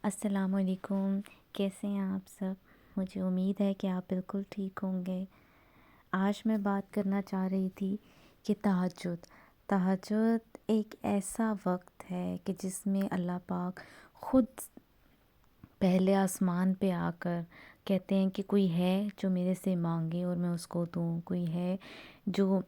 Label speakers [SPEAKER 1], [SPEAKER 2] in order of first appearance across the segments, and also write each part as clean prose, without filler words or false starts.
[SPEAKER 1] السلام علیکم، کیسے ہیں آپ سب؟ مجھے امید ہے کہ آپ بالکل ٹھیک ہوں گے۔ آج میں بات کرنا چاہ رہی تھی کہ تہجد ایک ایسا وقت ہے کہ جس میں اللہ پاک خود پہلے آسمان پہ آ کر کہتے ہیں کہ کوئی ہے جو میرے سے مانگے اور میں اس کو دوں، کوئی ہے جو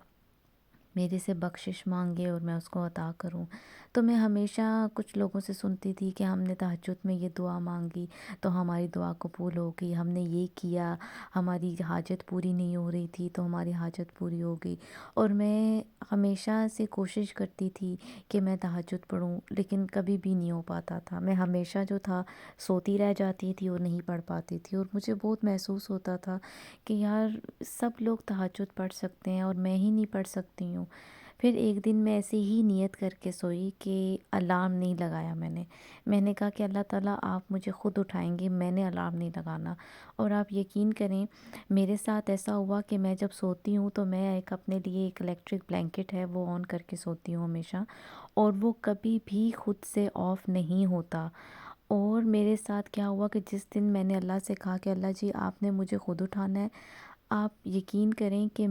[SPEAKER 1] میرے سے بخشش مانگے اور میں اس کو عطا کروں۔ تو میں ہمیشہ کچھ لوگوں سے سنتی تھی کہ ہم نے تہجد میں یہ دعا مانگی تو ہماری دعا قبول ہو گئی، ہم نے یہ کیا، ہماری حاجت پوری نہیں ہو رہی تھی تو ہماری حاجت پوری ہو گئی۔ اور میں ہمیشہ سے کوشش کرتی تھی کہ میں تہجد پڑھوں، لیکن کبھی بھی نہیں ہو پاتا تھا۔ میں ہمیشہ جو تھا سوتی رہ جاتی تھی اور نہیں پڑھ پاتی تھی، اور مجھے بہت محسوس ہوتا تھا کہ یار سب لوگ تہجد پڑھ سکتے ہیں اور میں ہی نہیں پڑھ سکتی ہوں۔ پھر ایک دن میں ایسے ہی نیت کر کے سوئی کہ الارم نہیں لگایا میں نے کہا کہ اللہ تعالیٰ آپ مجھے خود اٹھائیں گے، میں نے الارم نہیں لگانا۔ اور آپ یقین کریں میرے ساتھ ایسا ہوا کہ میں جب سوتی ہوں تو میں اپنے لیے ایک الیکٹرک بلینکٹ ہے وہ آن کر کے سوتی ہوں ہمیشہ، اور وہ کبھی بھی خود سے آف نہیں ہوتا۔ اور میرے ساتھ کیا ہوا کہ جس دن میں نے اللہ سے کہا کہ اللہ جی آپ نے مجھے خود اٹھانا ہے، آپ یقین کریں کہ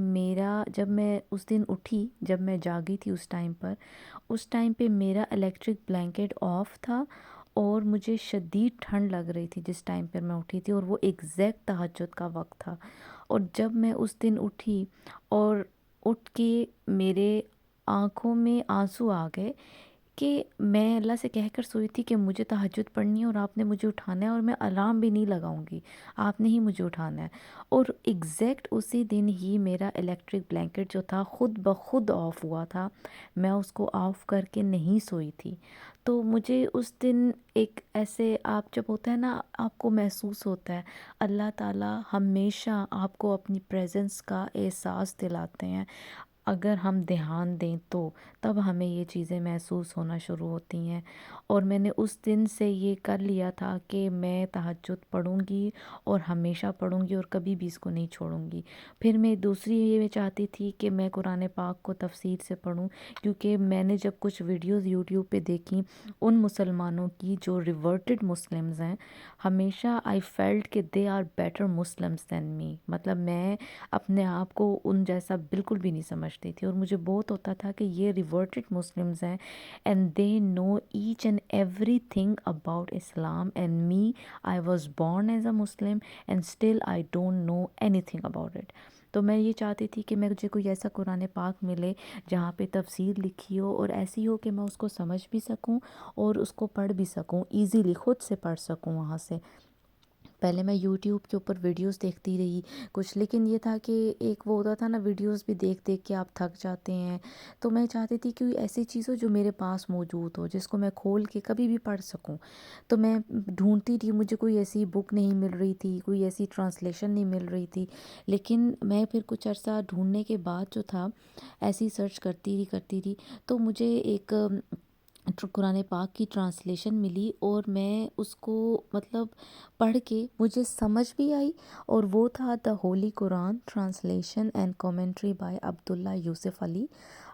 [SPEAKER 1] جب میں اس دن اٹھی، جب میں جاگی تھی اس ٹائم پہ میرا الیکٹرک بلینکٹ آف تھا، اور مجھے شدید ٹھنڈ لگ رہی تھی جس ٹائم پر میں اٹھی تھی، اور وہ ایگزیکٹ تہجد کا وقت تھا۔ اور جب میں اس دن اٹھی اور اٹھ کے میرے آنکھوں میں آنسو آ گئے کہ میں اللہ سے کہہ کر سوئی تھی کہ مجھے تہجد پڑھنی ہے اور آپ نے مجھے اٹھانا ہے، اور میں الارم بھی نہیں لگاؤں گی، آپ نے ہی مجھے اٹھانا ہے۔ اور ایگزیکٹ اسی دن ہی میرا الیکٹرک بلینکٹ جو تھا خود بخود آف ہوا تھا، میں اس کو آف کر کے نہیں سوئی تھی۔ تو مجھے اس دن ایک ایسے آپ جب ہوتا ہے نا آپ کو محسوس ہوتا ہے اللہ تعالیٰ ہمیشہ آپ کو اپنی پریزنس کا احساس دلاتے ہیں، اگر ہم دھیان دیں تو تب ہمیں یہ چیزیں محسوس ہونا شروع ہوتی ہیں۔ اور میں نے اس دن سے یہ کر لیا تھا کہ میں تہجد پڑھوں گی اور ہمیشہ پڑھوں گی اور کبھی بھی اس کو نہیں چھوڑوں گی۔ پھر میں دوسری یہ چاہتی تھی کہ میں قرآن پاک کو تفسیر سے پڑھوں، کیونکہ میں نے جب کچھ ویڈیوز یوٹیوب پہ دیکھی ان مسلمانوں کی جو ریورٹڈ مسلمز ہیں، ہمیشہ آئی فیلٹ کہ دے آر بیٹر مسلمز دین می، مطلب میں اپنے آپ کو ان جیسا بالکل بھی نہیں سمجھتی تھی، اور مجھے بہت ہوتا تھا کہ یہ ریورٹڈ مسلمز ہیں and they know each and everything about Islam, and me I was born as a Muslim and still I don't know anything about it. تو میں یہ چاہتی تھی کہ مجھے کوئی ایسا قرآن پاک ملے جہاں پہ تفسیر لکھی ہو اور ایسی ہو کہ میں اس کو سمجھ بھی سکوں اور اس کو پڑھ بھی سکوں، ایزیلی خود سے پڑھ سکوں وہاں سے۔ پہلے میں یوٹیوب کے اوپر ویڈیوز دیکھتی رہی کچھ، لیکن یہ تھا کہ ایک وہ ہوتا تھا نا ویڈیوز بھی دیکھ دیکھ کے آپ تھک جاتے ہیں، تو میں چاہتی تھی کہ ایسی چیز ہو جو میرے پاس موجود ہو جس کو میں کھول کے کبھی بھی پڑھ سکوں۔ تو میں ڈھونڈتی تھی، مجھے کوئی ایسی بک نہیں مل رہی تھی، کوئی ایسی ٹرانسلیشن نہیں مل رہی تھی، لیکن میں پھر کچھ عرصہ ڈھونڈنے کے بعد جو تھا ایسی سرچ کرتی رہی تو مجھے ایک قرآن پاک کی ٹرانسلیشن ملی، اور میں اس کو مطلب پڑھ کے مجھے سمجھ بھی آئی، اور وہ تھا دا ہولی قرآن ٹرانسلیشن اینڈ کامنٹری بائی عبداللہ یوسف علی۔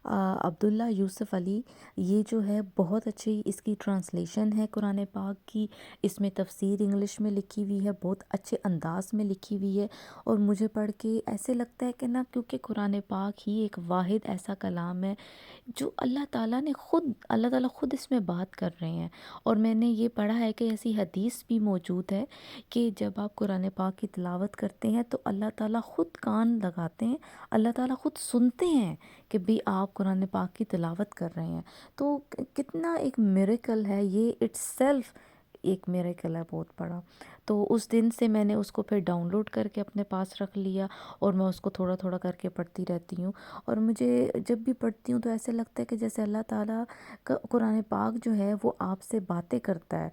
[SPEAKER 1] عبداللہ یوسف علی یہ جو ہے بہت اچھی اس کی ٹرانسلیشن ہے قرآن پاک کی، اس میں تفسیر انگلش میں لکھی ہوئی ہے، بہت اچھے انداز میں لکھی ہوئی ہے، اور مجھے پڑھ کے ایسے لگتا ہے کہ نا کیونکہ قرآن پاک ہی ایک واحد ایسا کلام ہے جو اللہ تعالیٰ خود اس میں بات کر رہے ہیں۔ اور میں نے یہ پڑھا ہے کہ ایسی حدیث بھی موجود ہے کہ جب آپ قرآن پاک کی تلاوت کرتے ہیں تو اللہ تعالیٰ خود کان لگاتے ہیں، اللہ تعالیٰ خود سنتے ہیں کہ بھی آپ قرآن پاک کی تلاوت کر رہے ہیں۔ تو کتنا ایک میریکل ہے یہ، اٹس سیلف ایک میریکل ہے بہت بڑا۔ تو اس دن سے میں نے اس کو پھر ڈاؤن لوڈ کر کے اپنے پاس رکھ لیا، اور میں اس کو تھوڑا تھوڑا کر کے پڑھتی رہتی ہوں، اور مجھے جب بھی پڑھتی ہوں تو ایسے لگتا ہے کہ جیسے اللہ تعالیٰ کا قرآن پاک جو ہے وہ آپ سے باتیں کرتا ہے۔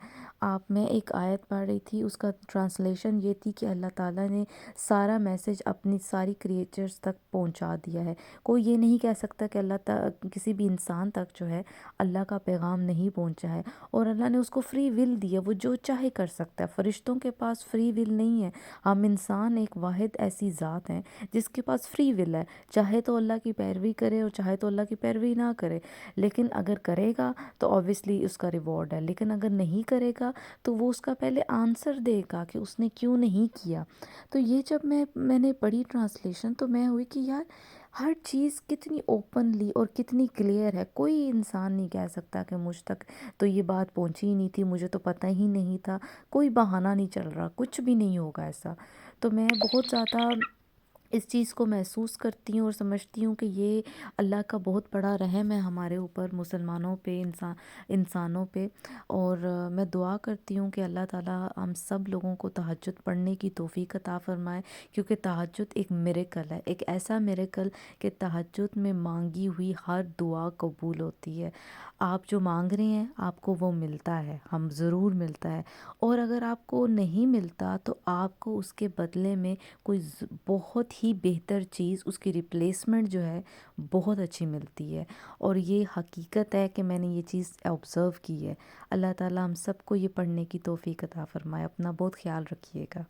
[SPEAKER 1] میں ایک آیت پڑھ رہی تھی، اس کا ٹرانسلیشن یہ تھی کہ اللہ تعالیٰ نے سارا میسج اپنی ساری کریچرز تک پہنچا دیا ہے، کوئی یہ نہیں کہہ سکتا کہ اللہ تعالیٰ کسی بھی انسان تک جو ہے اللہ کا پیغام نہیں پہنچا ہے، اور اللہ نے اس کو فری ول دیا ہے وہ جو چاہے کر سکتا ہے۔ فرشتوں کے پاس فری ول نہیں ہے، ہم انسان ایک واحد ایسی ذات ہیں جس کے پاس فری ول ہے، چاہے تو اللہ کی پیروی کرے اور چاہے تو اللہ کی پیروی نہ کرے، لیکن اگر کرے گا تو obviously اس کا ریوارڈ ہے، لیکن اگر نہیں کرے گا تو وہ اس کا پہلے آنسر دے گا کہ اس نے کیوں نہیں کیا۔ تو یہ جب میں نے پڑھی ٹرانسلیشن تو میں ہوئی کہ یار ہر چیز کتنی اوپنلی اور کتنی کلیئر ہے، کوئی انسان نہیں کہہ سکتا کہ مجھ تک تو یہ بات پہنچی ہی نہیں تھی، مجھے تو پتہ ہی نہیں تھا، کوئی بہانہ نہیں چل رہا، کچھ بھی نہیں ہوگا ایسا۔ تو میں بہت زیادہ اس چیز کو محسوس کرتی ہوں اور سمجھتی ہوں کہ یہ اللہ کا بہت بڑا رحم ہے ہمارے اوپر، مسلمانوں پہ، انسانوں پہ۔ اور میں دعا کرتی ہوں کہ اللہ تعالیٰ ہم سب لوگوں کو تہجد پڑھنے کی توفیق عطا فرمائے، کیونکہ تہجد ایک میریکل ہے، ایک ایسا میریکل کہ تہجد میں مانگی ہوئی ہر دعا قبول ہوتی ہے۔ آپ جو مانگ رہے ہیں آپ کو وہ ملتا ہے، ہم ضرور ملتا ہے، اور اگر آپ کو نہیں ملتا تو آپ کو اس کے بدلے میں کوئی بہت ہی بہتر چیز، اس کی ریپلیسمنٹ جو ہے بہت اچھی ملتی ہے، اور یہ حقیقت ہے کہ میں نے یہ چیز آبزرو کی ہے۔ اللہ تعالیٰ ہم سب کو یہ پڑھنے کی توفیق عطا فرمائے۔ اپنا بہت خیال رکھیے گا۔